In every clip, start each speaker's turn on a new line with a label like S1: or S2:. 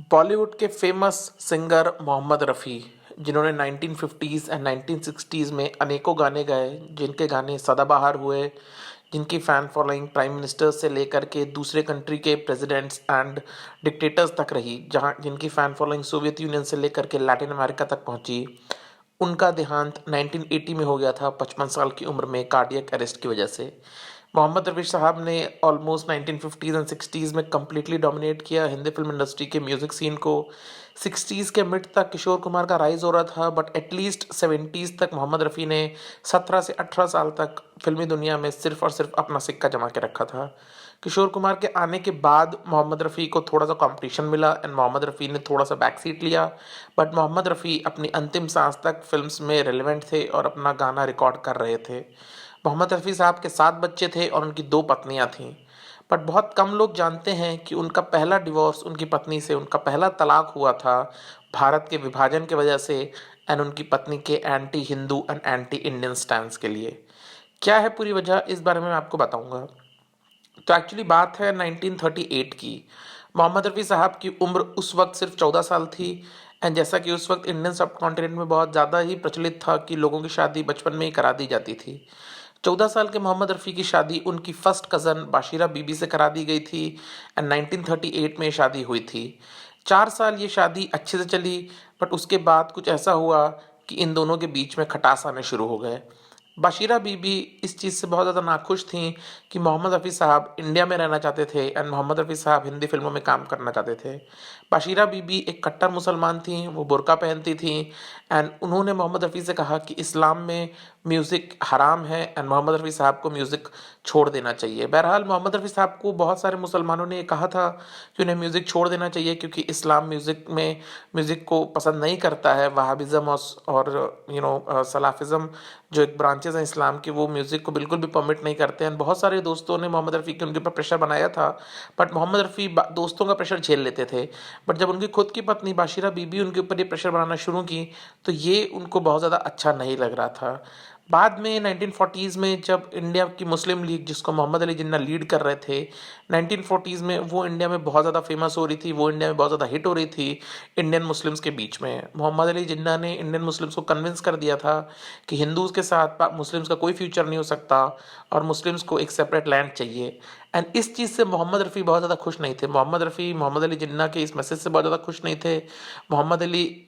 S1: बॉलीवुड के famous singer Mohammad Rafi, जिन्होंने 1950s and 1960s में अनेकों गाने गाए, जिनके गाने सदाबहार हुए, जिनकी फ़ैन फॉलोइंग प्राइम मिनिस्टर्स से लेकर के दूसरे कंट्री के प्रेसिडेंट्स एंड डिक्टेटर्स तक रही, जहां जिनकी फ़ैन फॉलोइंग सोवियत यूनियन से लेकर के लैटिन अमेरिका तक पहुंची। उनका देहांत 1980 में हो गया था 55 साल की उम्र में कार्डियक अरेस्ट की वजह से। मोहम्मद रफ़ी साहब ने ऑलमोस्ट 1950s एंड 60s में कम्प्लीटली डोमिनेट किया हिंदी फिल्म इंडस्ट्री के म्यूज़िक सीन को। 60s के मिड तक किशोर कुमार का राइज हो रहा था, बट एटलीस्ट 70s तक मोहम्मद रफ़ी ने 17 से 18 साल तक फिल्मी दुनिया में सिर्फ और सिर्फ अपना सिक्का जमा के रखा था। किशोर कुमार के आने के बाद मोहम्मद रफ़ी को थोड़ा सा कंपटीशन मिला एंड मोहम्मद रफ़ी ने थोड़ा सा बैक सीट लिया, बट मोहम्मद रफ़ी अपनी अंतिम सांस तक फिल्म्स में रेलिवेंट थे और अपना गाना रिकॉर्ड कर रहे थे। मोहम्मद रफ़ी साहब के 7 बच्चे थे और उनकी 2 पत्नियां थीं। बट बहुत कम लोग जानते हैं कि उनका पहला डिवोर्स उनकी पत्नी से, उनका पहला तलाक हुआ था भारत के विभाजन की वजह से एंड उनकी पत्नी के anti Hindu and anti Indian stands के लिए। क्या है पूरी वजह, इस बारे में मैं आपको बताऊंगा। तो एक्चुअली बात है 1938 की। मोहम्मद रफ़ी साहब की उम्र उस वक्त सिर्फ 14 साल थी एंड जैसा कि उस वक्त इंडियन सब कॉन्टिनेंट में बहुत ज़्यादा ही प्रचलित था कि लोगों की शादी बचपन में ही करा दी जाती थी। 14 साल के मोहम्मद रफ़ी की शादी उनकी फर्स्ट कज़न बाशिरा बीबी से करा दी गई थी एंड 1938 में शादी हुई थी। 4 साल ये शादी अच्छे से चली, बट उसके बाद कुछ ऐसा हुआ कि इन दोनों के बीच में खटास आने शुरू हो गए। बाशिरा बीबी इस चीज़ से बहुत ज़्यादा नाखुश थीं कि मोहम्मद रफ़ी साहब इंडिया में रहना चाहते थे एंड मोहम्मद रफ़ी साहब हिंदी फिल्मों में काम करना चाहते थे। बाशिरा बीबी एक कट्टर मुसलमान थीं, वो बुर्का पहनती थीं एंड उन्होंने मोहम्मद रफ़ी से कहा कि इस्लाम में म्यूज़िक हराम है एंड मोहम्मद रफ़ी साहब को म्यूज़िक छोड़ देना चाहिए। बहरहाल मोहम्मद रफ़ी साहब को बहुत सारे मुसलमानों ने कहा था कि उन्हें म्यूज़िक छोड़ देना चाहिए, क्योंकि इस्लाम म्यूज़िक को पसंद नहीं करता है। वहाबिज़म और सलाफिज़म जो एक ब्रांचेस हैं इस्लाम के, वो म्यूज़िक को बिल्कुल भी परमिट नहीं करते हैं। बहुत सारे दोस्तों ने मोहम्मद रफ़ी के उनके ऊपर प्रेशर बनाया था, बट मोहम्मद रफ़ी दोस्तों का प्रेशर झेल लेते थे। बट जब उनकी खुद की पत्नी बाशिरा बीबी उनके ऊपर ये प्रेशर बनाना शुरू की, तो ये उनको बहुत ज़्यादा अच्छा नहीं लग रहा था। बाद में 1940s में जब इंडिया की मुस्लिम लीग, जिसको मोहम्मद अली जिन्ना लीड कर रहे थे, 1940s में वो इंडिया में बहुत ज़्यादा फेमस हो रही थी, वो इंडिया में बहुत ज़्यादा हिट हो रही थी इंडियन मुस्लिम्स के बीच में। मोहम्मद अली जिन्ना ने इंडियन मुस्लिम्स को कन्विंस कर दिया था कि हिंदूज़ के साथ मुस्लिम्स का कोई फ्यूचर नहीं हो सकता और मुस्लिम्स को एक सेपरेट लैंड चाहिए। एंड इस चीज़ से मोहम्मद रफ़ी बहुत ज़्यादा खुश नहीं थे। मोहम्मद रफ़ी मोहम्मद अली जिन्ना के इस मैसेज से बहुत ज़्यादा खुश नहीं थे। मोहम्मद अली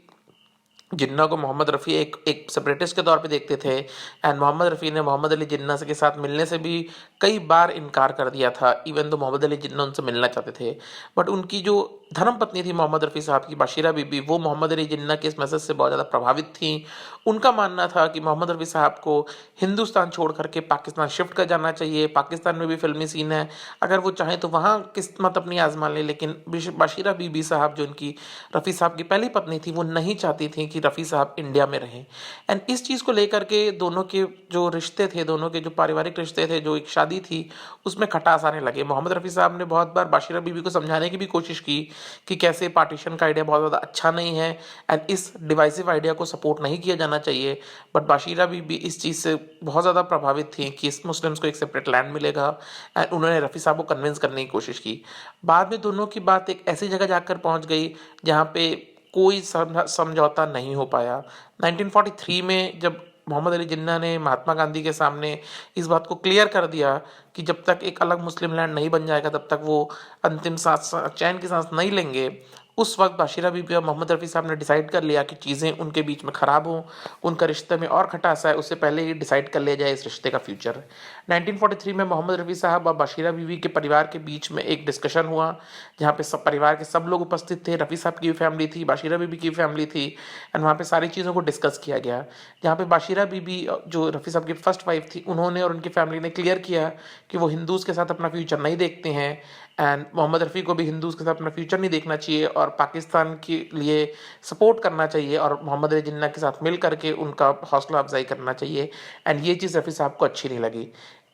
S1: जिन्ना को मोहम्मद रफ़ी एक एक सेपरेटिस्ट के तौर पे देखते थे एंड मोहम्मद रफ़ी ने मोहम्मद अली जिन्ना के साथ मिलने से भी कई बार इनकार कर दिया था, इवन तो मोहम्मद अली जिन्ना उनसे मिलना चाहते थे। बट उनकी जो धर्म पत्नी थी मोहम्मद रफ़ी साहब की, बाशिरा बीबी, वो मोहम्मद अली जिन्ना के इस मैसेज से बहुत ज़्यादा प्रभावित थी। उनका मानना था कि मोहम्मद रफ़ी साहब को हिंदुस्तान छोड़ करके पाकिस्तान शिफ्ट कर जाना चाहिए। पाकिस्तान में भी फिल्मी सीन है, अगर वो चाहें तो वहाँ किस्मत अपनी आजमा लें। लेकिन बाशिरा बीबी साहब, जो उनकी रफ़ी साहब की पहली पत्नी थी, वो नहीं चाहती थी कि रफ़ी साहब इंडिया में रहें। एंड इस चीज़ को लेकर के दोनों के जो रिश्ते थे, दोनों के जो पारिवारिक रिश्ते थे, जो एक शादी थी, उसमें खटास आने लगे। मोहम्मद रफ़ी साहब ने बहुत बार बाशिरा बीबी को समझाने की भी कोशिश की कि कैसे पार्टीशन का आइडिया बहुत ज़्यादा अच्छा नहीं है एंड इस डिवाइसिव आइडिया को सपोर्ट नहीं किया जाना चाहिए। बट बाशिरा बीबी इस चीज़ से बहुत ज़्यादा प्रभावित थी कि इस मुस्लिम्स को एक सेपरेट लैंड मिलेगा एंड उन्होंने रफ़ी साहब को कन्विंस करने की कोशिश की। बाद में दोनों की बात एक ऐसी जगह जाकर पहुंच गई जहां पे कोई समझौता नहीं हो पाया। 1943 में जब मोहम्मद अली जिन्ना ने महात्मा गांधी के सामने इस बात को क्लियर कर दिया कि जब तक एक अलग मुस्लिम लैंड नहीं बन जाएगा तब तक वो अंतिम सांस, चैन की सांस नहीं लेंगे, उस वक्त बाशिरा बीबी और मोहम्मद रफ़ी साहब ने डिसाइड कर लिया कि चीज़ें उनके बीच में ख़राब हों, उनका रिश्ते में और खटासा है, उससे पहले ही डिसाइड कर लिया जाए इस रिश्ते का फ्यूचर। 1943 में मोहम्मद रफ़ी साहब और बाशिरा बीबी के परिवार के बीच में एक डिस्कशन हुआ, जहाँ पे सब परिवार के सब लोग उपस्थित थे। रफ़ी साहब की भी फैमिली थी, बाशिरा बीबी की फैमिली थी एंड वहाँ पे सारी चीज़ों को डिस्कस किया गया। जहाँ पे बाशिरा बीबी, जो रफ़ी साहब की फर्स्ट वाइफ थी, उन्होंने और उनकी फैमिली ने क्लियर किया कि वो हिंदूज़ के साथ अपना फ्यूचर नहीं देखते हैं एंड मोहम्मद रफ़ी को भी हिंदूज़ के साथ अपना फ्यूचर नहीं देखना चाहिए और पाकिस्तान के लिए सपोर्ट करना चाहिए और मोहम्मद अली जिन्ना के साथ मिल करके उनका हौसला अफजाई करना चाहिए। एंड ये चीज़ रफ़ी साहब को अच्छी नहीं लगी।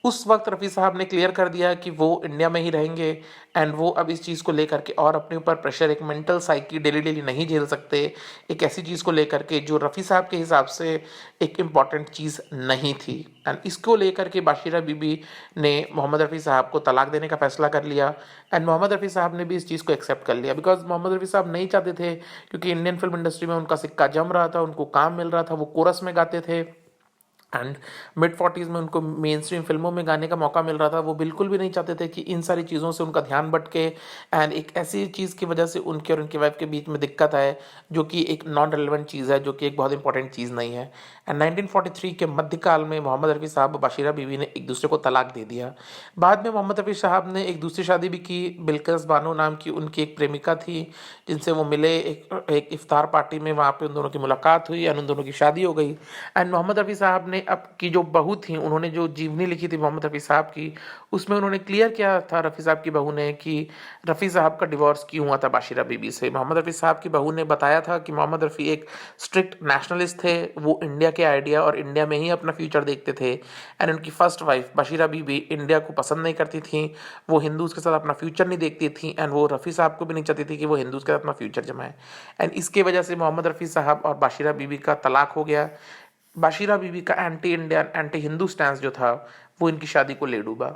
S1: उस वक्त रफ़ी साहब ने क्लियर कर दिया कि वो इंडिया में ही रहेंगे एंड वो अब इस चीज़ को लेकर के और अपने ऊपर प्रेशर, एक मेंटल साइकी डेली डेली नहीं झेल सकते, एक ऐसी चीज़ को लेकर के जो रफ़ी साहब के हिसाब से एक इम्पॉर्टेंट चीज़ नहीं थी। एंड इसको लेकर के बाशिरा बीबी ने मोहम्मद रफ़ी साहब को तलाक देने का फैसला कर लिया एंड मोहम्मद रफ़ी साहब ने भी इस चीज़ को एक्सेप्ट कर लिया बिकॉज मोहम्मद रफ़ी साहब नहीं चाहते थे, क्योंकि इंडियन फिल्म इंडस्ट्री में उनका सिक्का जम रहा था, उनको काम मिल रहा था, वो कोरस में गाते थे एंड मिड 40s में उनको मेन स्ट्रीम फिल्मों में गाने का मौका मिल रहा था। वो बिल्कुल भी नहीं चाहते थे कि इन सारी चीज़ों से उनका ध्यान भटके एंड एक ऐसी चीज़ की वजह से उनके और उनकी वाइफ के बीच में दिक्कत आए जो कि एक नॉन रेलिवेंट चीज़ है, जो कि एक बहुत इंपॉर्टेंट चीज़ नहीं है। एंड 1943 के मध्यकाल में मोहम्मद रफ़ी साहब और बाशिरा बीवी ने एक दूसरे को तलाक दे दिया। बाद में मोहम्मद रफ़ी साहब ने एक दूसरी शादी भी की, बिल्किस बानो नाम की उनकी एक प्रेमिका थी जिनसे वो मिले एक इफ्तार पार्टी में, वहाँ पे उन दोनों की मुलाकात हुई एंड उन दोनों की शादी हो गई। एंड मोहम्मद रफ़ी साहब ने अब की जो बहू थी, उन्होंने जो जीवनी लिखी थी मोहम्मद रफ़ी साहब की, उसमें उन्होंने क्लियर किया था रफ़ी साहब की बहू ने कि रफ़ी साहब का डिवोर्स क्यों हुआ था बाशिरा बीबी से। मोहम्मद रफ़ी साहब की बहू ने बताया था कि मोहम्मद रफ़ी एक स्ट्रिक्ट नेशनलिस्ट थे, वो इंडिया के आइडिया और इंडिया में ही अपना फ्यूचर देखते थे एंड उनकी फर्स्ट वाइफ बाशिरा बीबी इंडिया को पसंद नहीं करती थी, वो हिंदूज़ के साथ अपना फ्यूचर नहीं देखती थी एंड वो रफ़ी साहब को भी नहीं चाहती थी कि वो हिंदूज़ के साथ अपना फ्यूचर जमाए। एंड इसकी वजह से मोहम्मद रफ़ी साहब और बाशिरा बीबी का तलाक हो गया। बाशिरा बीबी का anti Indian anti Hindu stance जो था वो इनकी शादी को ले डूबा।